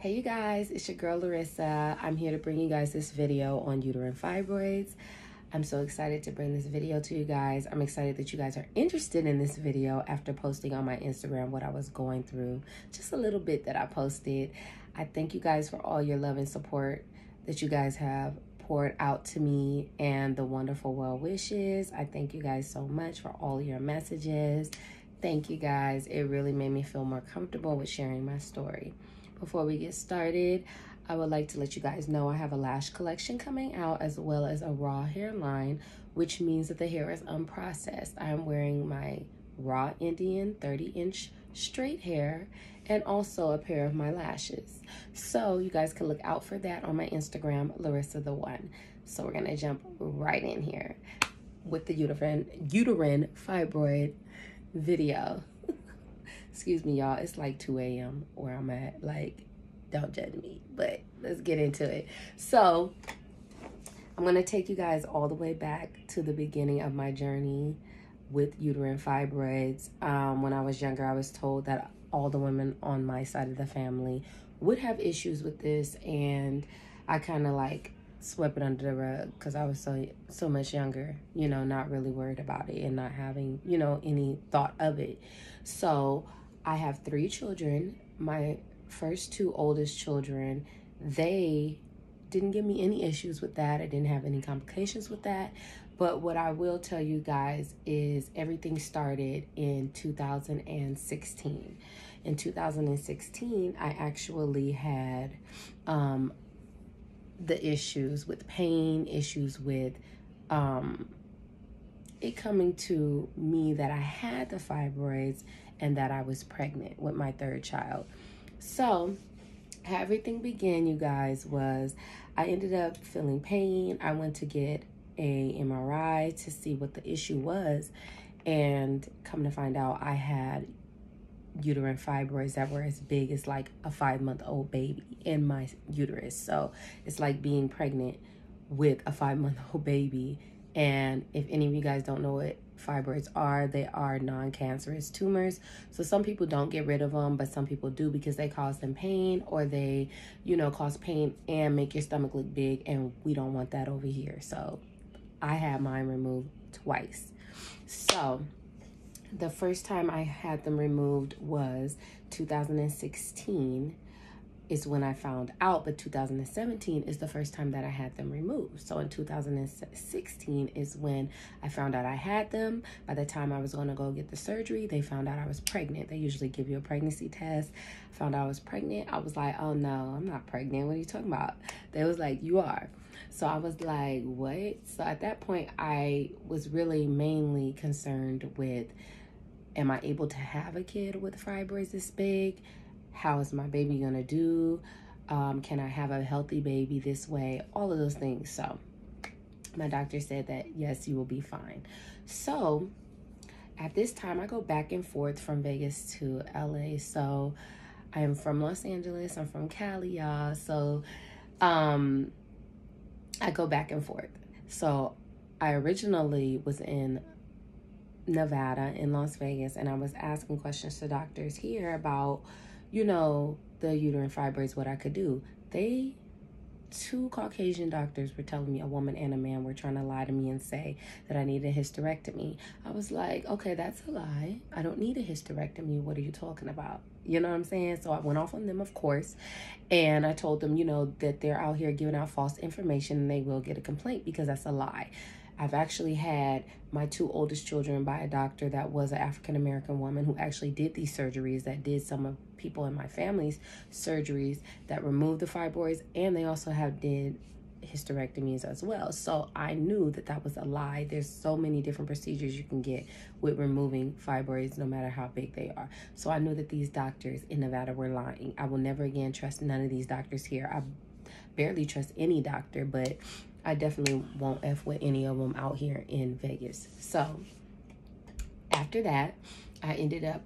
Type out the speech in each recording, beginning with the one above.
Hey you guys, it's your girl Larissa. I'm here to bring you guys this video on uterine fibroids. I'm so excited to bring this video to you guys. I'm excited that you guys are interested in this video after posting on my Instagram what I was going through. Just a little bit that I posted. I thank you guys for all your love and support that you guys have poured out to me and the wonderful well wishes. I thank you guys so much for all your messages. Thank you guys. It really made me feel more comfortable with sharing my story. Before we get started, I would like to let you guys know I have a lash collection coming out as well as a raw hair line, which means that the hair is unprocessed. I am wearing my raw Indian 30-inch straight hair and also a pair of my lashes. So you guys can look out for that on my Instagram, Larissa the One. So we're gonna jump right in here with the uterine fibroid video. Excuse me, y'all. It's like 2 a.m. where I'm at. Like, don't judge me, but let's get into it. So, I'm going to take you guys all the way back to the beginning of my journey with uterine fibroids. When I was younger, I was told that all the women on my side of the family would have issues with this, and I kind of like swept it under the rug because I was so much younger, you know, not really worried about it and not having, you know, any thought of it. So I have 3 children. My first 2 oldest children, they didn't give me any issues with that. I didn't have any complications with that. But what I will tell you guys is everything started in 2016. In 2016, I actually had the issues with pain, issues with it coming to me that I had the fibroids and that I was pregnant with my 3rd child. So how everything began, you guys, was I ended up feeling pain. I went to get a MRI to see what the issue was, and come to find out I had uterine fibroids that were as big as like a 5-month-old baby in my uterus. So it's like being pregnant with a 5-month-old baby. And if any of you guys don't know what fibroids are, they are non-cancerous tumors. So some people don't get rid of them, but some people do because they cause them pain, or they, you know, cause pain and make your stomach look big, and we don't want that over here. So I had mine removed twice. So the first time I had them removed was 2016 is when I found out, but 2017 is the first time that I had them removed. So in 2016 is when I found out I had them. By the time I was gonna go get the surgery, they found out I was pregnant. They usually give you a pregnancy test. I found out I was pregnant. I was like, oh no, I'm not pregnant. What are you talking about? They was like, you are. So I was like, what? So at that point, I was really mainly concerned with, am I able to have a kid with fibroids this big? How is my baby gonna do? Can I have a healthy baby this way? All of those things. So my doctor said that yes, you will be fine. So at this time, I go back and forth from Vegas to LA. So I am from Los Angeles. I'm from Cali, y'all. So I go back and forth. So I originally was in Nevada, in Las Vegas, and I was asking questions to doctors here about, you know, the uterine fibroids, what I could do. 2 Caucasian doctors were telling me, a woman and a man were trying to lie to me and say that I needed a hysterectomy. I was like, okay, that's a lie. I don't need a hysterectomy. What are you talking about? You know what I'm saying? So I went off on them, of course, and I told them, you know, that they're out here giving out false information and they will get a complaint because that's a lie. I've actually had my 2 oldest children by a doctor that was an African-American woman who actually did these surgeries, that did some of people in my family's surgeries that removed the fibroids, and they also did hysterectomies as well. So I knew that that was a lie. There's so many different procedures you can get with removing fibroids, no matter how big they are. So I knew that these doctors in Nevada were lying. I will never again trust none of these doctors here. I barely trust any doctor, but I definitely won't F with any of them out here in Vegas. So after that, I ended up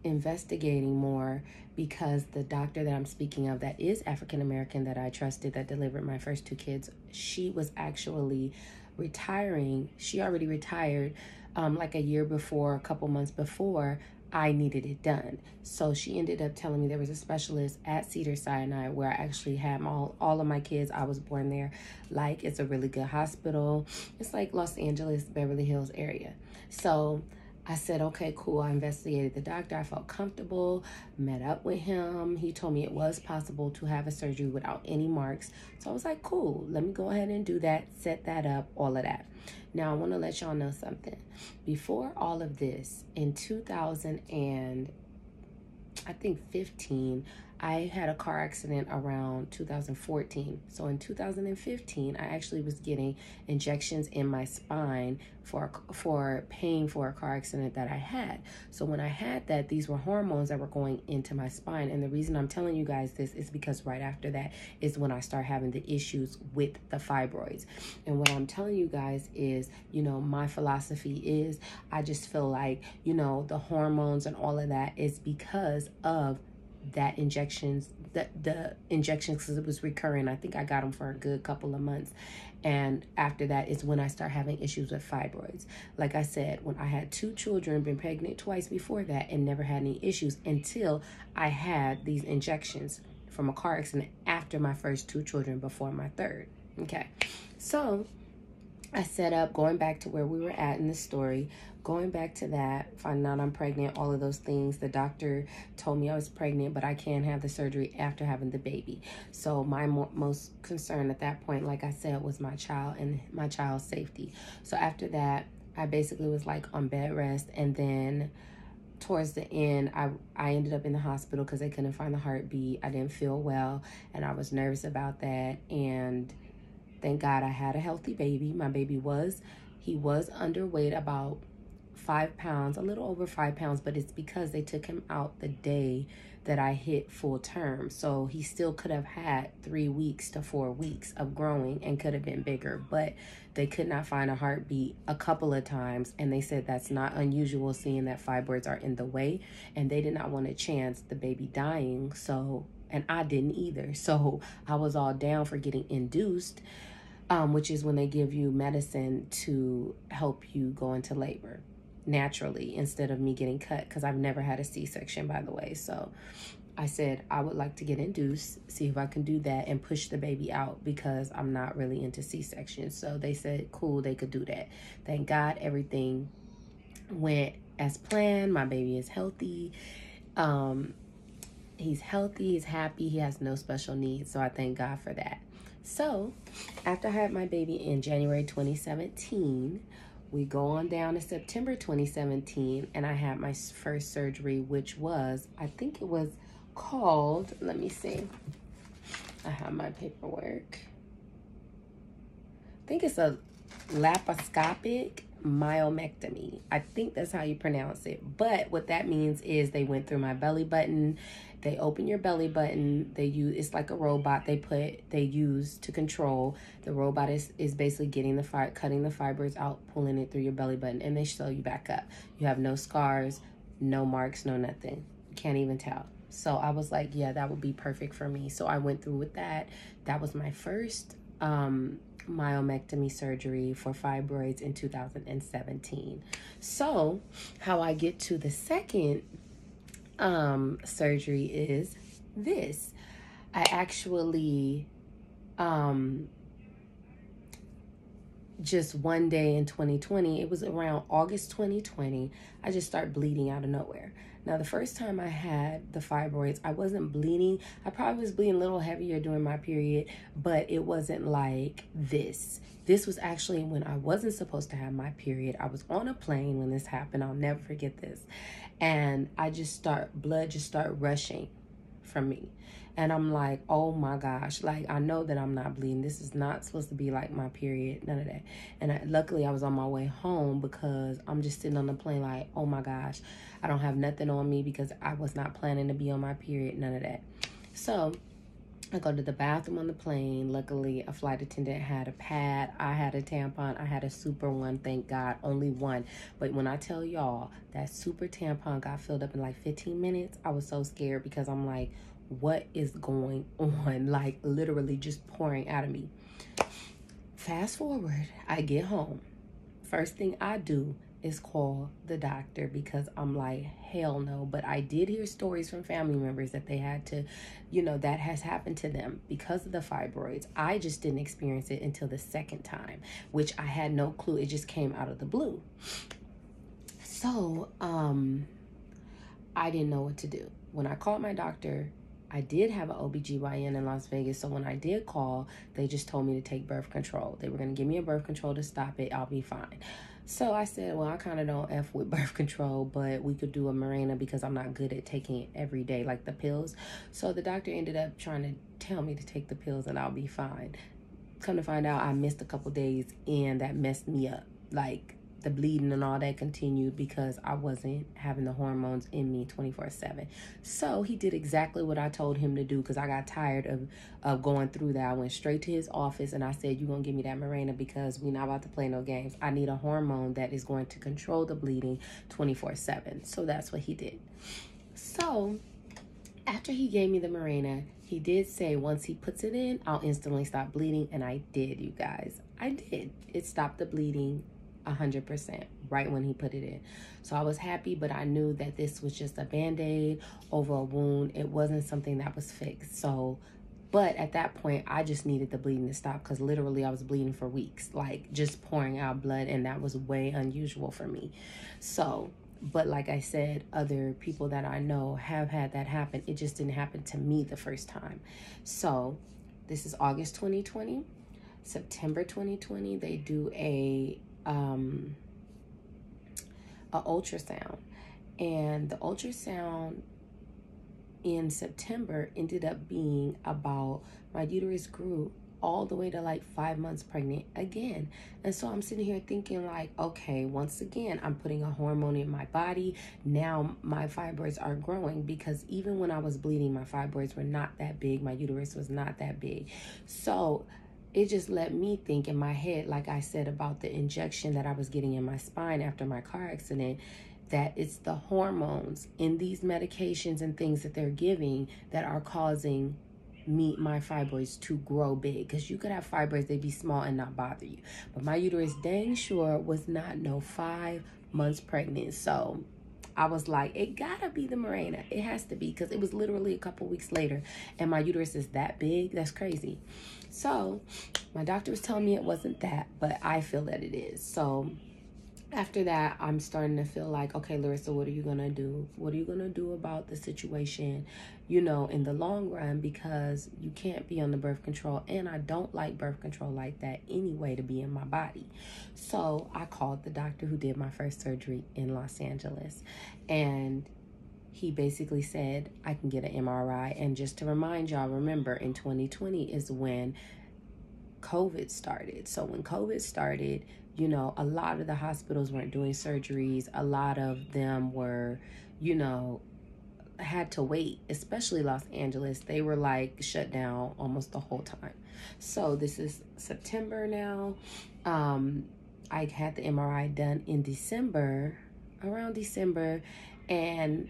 investigating more because the doctor that I'm speaking of that is African-American that I trusted, that delivered my first 2 kids, she was actually retiring. She already retired like a year before, a couple months before I needed it done. So she ended up telling me there was a specialist at Cedars-Sinai where I actually had all of my kids. I was born there. Like, it's a really good hospital. It's like Los Angeles, Beverly Hills area. So I said, okay, cool. I investigated the doctor. I felt comfortable, met up with him. He told me it was possible to have a surgery without any marks. So I was like, cool, let me go ahead and do that, set that up, all of that. Now, I want to let y'all know something. Before all of this, in 2015, I had a car accident around 2014. So in 2015, I actually was getting injections in my spine for paying for a car accident that I had. So when I had that, these were hormones that were going into my spine. And the reason I'm telling you guys this is because right after that is when I start having the issues with the fibroids. And what I'm telling you guys is, you know, my philosophy is I just feel like, you know, the hormones and all of that is because of that injections, the injections, because it was recurring. I think I got them for a good couple of months. And after that is when I start having issues with fibroids. Like I said, when I had 2 children, been pregnant twice before that, and never had any issues until I had these injections from a car accident after my first 2 children before my third. Okay. So I set up, going back to where we were at in the story, going back to that, finding out I'm pregnant, all of those things. The doctor told me I was pregnant, but I can't have the surgery after having the baby. So my most concern at that point, like I said, was my child and my child's safety. So after that, I basically was like on bed rest. And then towards the end, I ended up in the hospital because they couldn't find the heartbeat. I didn't feel well, and I was nervous about that. And thank God I had a healthy baby. My baby he was underweight, about 5 pounds, a little over 5 pounds, but it's because they took him out the day that I hit full term. So he still could have had 3 weeks to 4 weeks of growing and could have been bigger, but they could not find a heartbeat a couple of times. And they said that's not unusual, seeing that fibroids are in the way, and they did not want to chance the baby dying. So, and I didn't either. So I was all down for getting induced, which is when they give you medicine to help you go into labor naturally instead of me getting cut, because I've never had a C-section, by the way. So I said I would like to get induced, see if I can do that and push the baby out, because I'm not really into C-sections. So they said cool, they could do that. Thank God everything went as planned. My baby is healthy. He's healthy, he's happy, he has no special needs. So I thank God for that. So after I had my baby in January 2017, we go on down to September 2017, and I had my first surgery, which was, I think it was called, let me see, I have my paperwork. I think it's a laparoscopic myomectomy. I think that's how you pronounce it. But what that means is they went through my belly button. They open your belly button. It's like a robot they use to control. The robot is basically cutting the fibroids out, pulling it through your belly button, and they sew you back up. You have no scars, no marks, no nothing. You can't even tell. So I was like, yeah, that would be perfect for me. So I went through with that. That was my first myomectomy surgery for fibroids in 2017. So how I get to the second surgery is this. I actually just one day in 2020, it was around August 2020, I just started bleeding out of nowhere. Now, the first time I had the fibroids, I wasn't bleeding. I probably was bleeding a little heavier during my period, but it wasn't like this. This was actually when I wasn't supposed to have my period. I was on a plane when this happened. I'll never forget this. And blood just started rushing from me. And I'm like, oh my gosh, like, I know that I'm not bleeding. This is not supposed to be like my period, none of that. And luckily I was on my way home, because I'm just sitting on the plane like, oh my gosh, I don't have nothing on me, because I was not planning to be on my period, none of that. So I go to the bathroom on the plane. Luckily, a flight attendant had a pad. I had a tampon. I had a super one, thank God, only one. But when I tell y'all that super tampon got filled up in like 15 minutes, I was so scared, because I'm like, what is going on? Like, literally just pouring out of me. Fast forward, I get home. First thing I do is call the doctor, because I'm like, hell no. But I did hear stories from family members that they had to, that has happened to them because of the fibroids. I just didn't experience it until the second time, which I had no clue. It just came out of the blue. So, I didn't know what to do. When I called my doctor, I did have an OBGYN in Las Vegas. So when I did call, they just told me to take birth control. They were going to give me a birth control to stop it. I'll be fine. So I said, well, I kind of don't F with birth control, but we could do a Mirena because I'm not good at taking it every day, like the pills. So the doctor ended up trying to tell me to take the pills and I'll be fine. Come to find out, I missed a couple days and that messed me up. Like, the bleeding and all that continued because I wasn't having the hormones in me 24/7. So he did exactly what I told him to do, because I got tired of going through that. I went straight to his office and I said, you're going to give me that Mirena because we're not about to play no games. I need a hormone that is going to control the bleeding 24/7. So that's what he did. So after he gave me the Mirena, he did say once he puts it in, I'll instantly stop bleeding. And I did, you guys. I did. It stopped the bleeding 100% right when he put it in. So I was happy, but I knew that this was just a band-aid over a wound. It wasn't something that was fixed. So, but at that point, I just needed the bleeding to stop, because literally I was bleeding for weeks, like just pouring out blood, and that was way unusual for me. So, but like I said, other people that I know have had that happen. It just didn't happen to me the first time. So this is August 2020. September 2020, they do a ultrasound, and the ultrasound in September ended up being about, my uterus grew all the way to like 5 months pregnant again. And so I'm sitting here thinking like, okay, once again, I'm putting a hormone in my body. Now my fibroids are growing, because even when I was bleeding, my fibroids were not that big. My uterus was not that big. So it just let me think in my head, like I said, about the injection that I was getting in my spine after my car accident, that it's the hormones in these medications and things that they're giving that are causing my fibroids to grow big. Because you could have fibroids, they'd be small and not bother you. But my uterus dang sure was not no 5 months pregnant. So I was like, it gotta be the Mirena. It has to be, because it was literally a couple weeks later and my uterus is that big. That's crazy. So my doctor was telling me it wasn't that, but I feel that it is. So after that, I'm starting to feel like, okay, Larissa, what are you gonna do? What are you gonna do about the situation, in the long run? Because you can't be on the birth control, and I don't like birth control like that anyway to be in my body. So I called the doctor who did my first surgery in Los Angeles, and he basically said I can get an MRI. And just to remind y'all, remember in 2020 is when COVID started. So when COVID started, a lot of the hospitals weren't doing surgeries. A lot of them were, had to wait, especially Los Angeles. They were like shut down almost the whole time. So this is September now. I had the MRI done in December, around December, and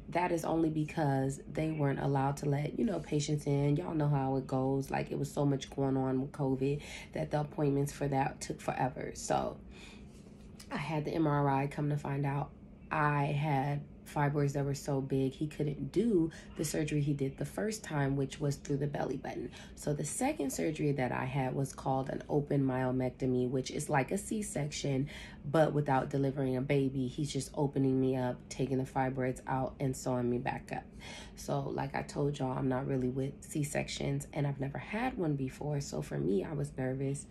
that is only because they weren't allowed to let, patients in. Y'all know how it goes. Like, it was so much going on with COVID that the appointments for that took forever. So I had the MRI. Come to find out, I had fibroids that were so big he couldn't do the surgery he did the first time, which was through the belly button. So the second surgery that I had was called an open myomectomy, which is like a C-section, but without delivering a baby. He's just opening me up, taking the fibroids out, and sewing me back up. So like I told y'all, I'm not really with C-sections, and I've never had one before. So for me, I was nervous,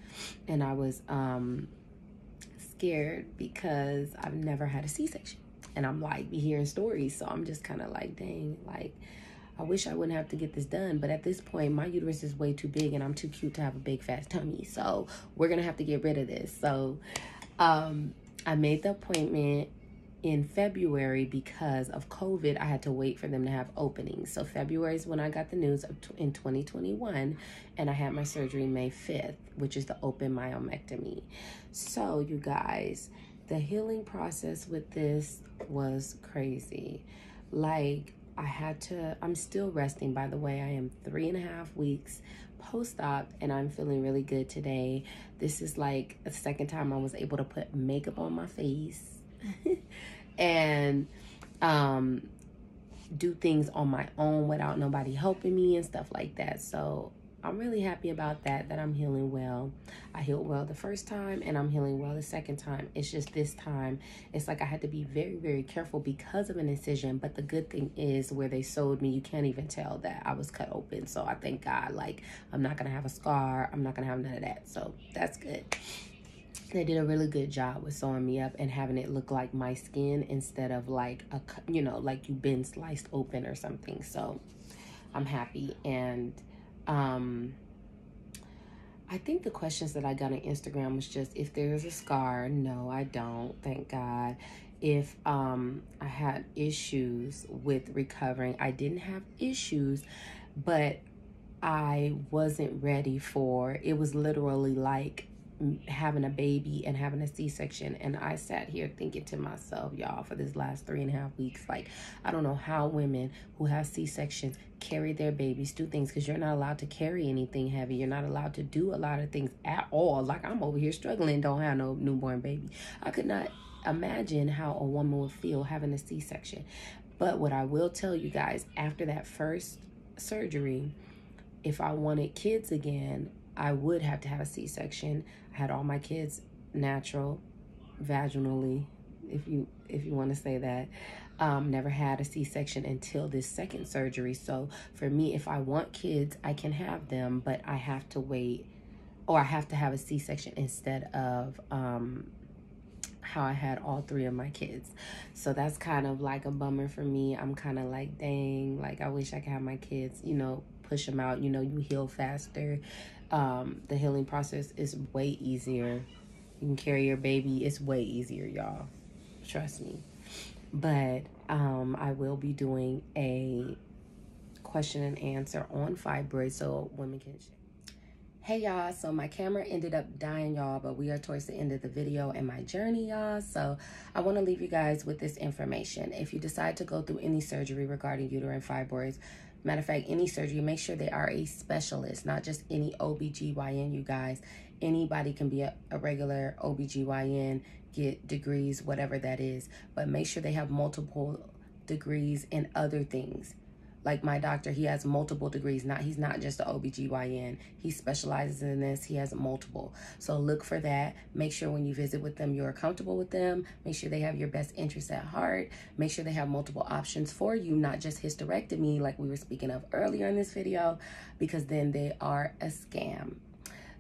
and I was scared because I've never had a C-section. And I'm like, be hearing stories. So I'm just kind of like, dang, like, I wish I wouldn't have to get this done. But at this point, my uterus is way too big and I'm too cute to have a big fat tummy. So we're going to have to get rid of this. So I made the appointment in February because of COVID. I had to wait for them to have openings. So February is when I got the news in 2021. And I had my surgery May 5th, which is the open myomectomy. So you guys, the healing process with this was crazy. Like, I'm still resting, by the way. I am 3.5 weeks post-op and I'm feeling really good today. This is like the second time I was able to put makeup on my face. and do things on my own without nobody helping me and stuff like that. So I'm really happy about that I'm healing well. I healed well the first time, and I'm healing well the second time. It's just this time, it's like I had to be very, very careful because of an incision. But the good thing is, where they sewed me, you can't even tell that I was cut open. So I thank God, like, I'm not gonna have a scar. I'm not gonna have none of that. So that's good. They did a really good job with sewing me up and having it look like my skin instead of like a, you know, like you've been sliced open or something. So I'm happy. And I think the questions that I got on Instagram was just if there's a scar. No, I don't, thank God. If I had issues with recovering, I didn't have issues, but I wasn't ready for it. Was literally like having a baby and having a C-section. And I sat here thinking to myself, y'all, for this last 3.5 weeks, like, I don't know how women who have C-sections carry their babies, do things, because you're not allowed to carry anything heavy. You're not allowed to do a lot of things at all. Like, I'm over here struggling, don't have no newborn baby. I could not imagine how a woman would feel having a C-section. But what I will tell you guys, after that first surgery, if I wanted kids again, I would have to have a C-section. I had all my kids natural, vaginally, if you want to say that. Never had a C-section until this second surgery. So for me, if I want kids, I can have them, but I have to wait, or I have to have a C-section instead of how I had all 3 of my kids. So that's kind of like a bummer for me. I'm kind of like, dang, like I wish I could have my kids, you know, push them out. You know, you heal faster. The healing process is way easier. You can carry your baby. It's way easier, y'all. Trust me. But I will be doing a question and answer on fibroids so women can share. Hey y'all, so my camera ended up dying, y'all, but we are towards the end of the video and my journey, y'all. So I want to leave you guys with this information. If you decide to go through any surgery regarding uterine fibroids, matter of fact, any surgery, make sure they are a specialist, not just any OBGYN, you guys. Anybody can be a regular OBGYN, get degrees, whatever that is, but make sure they have multiple degrees in other things. Like my doctor, he has multiple degrees. He's not just an OBGYN. He specializes in this. He has multiple. So look for that. Make sure when you visit with them, you're comfortable with them. Make sure they have your best interests at heart. Make sure they have multiple options for you, not just hysterectomy like we were speaking of earlier in this video, because then they are a scam.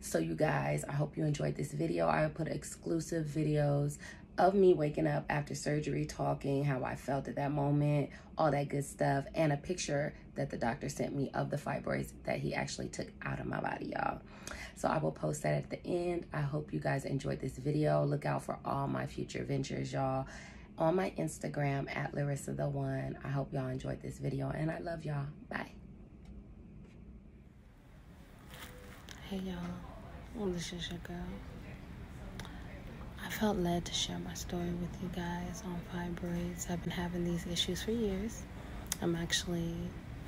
So you guys, I hope you enjoyed this video. I will put exclusive videos of me waking up after surgery, talking how I felt at that moment, all that good stuff, and a picture that the doctor sent me of the fibroids that he actually took out of my body, y'all. So I will post that at the end. I hope you guys enjoyed this video. Look out for all my future ventures, y'all, on my Instagram at Larissa the One. I hope y'all enjoyed this video, and I love y'all. Bye. Hey y'all, this is your girl. I felt led to share my story with you guys on fibroids. I've been having these issues for years. I'm actually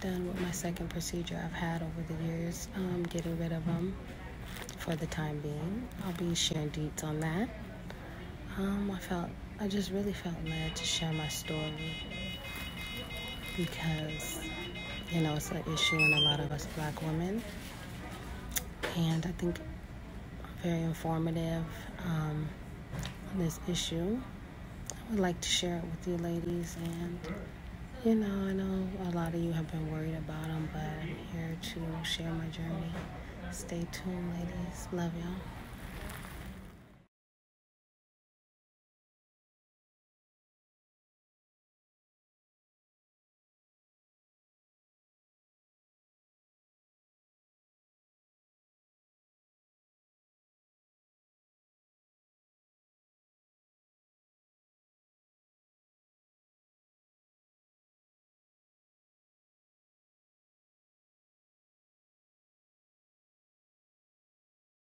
done with my second procedure I've had over the years, getting rid of them for the time being. I'll be sharing deets on that. I just really felt led to share my story because, you know, it's an issue in a lot of us Black women, and I think very informative. This issue, I would like to share it with you ladies, and you know, I know a lot of you have been worried about them, but I'm here to share my journey. Stay tuned, ladies. Love y'all.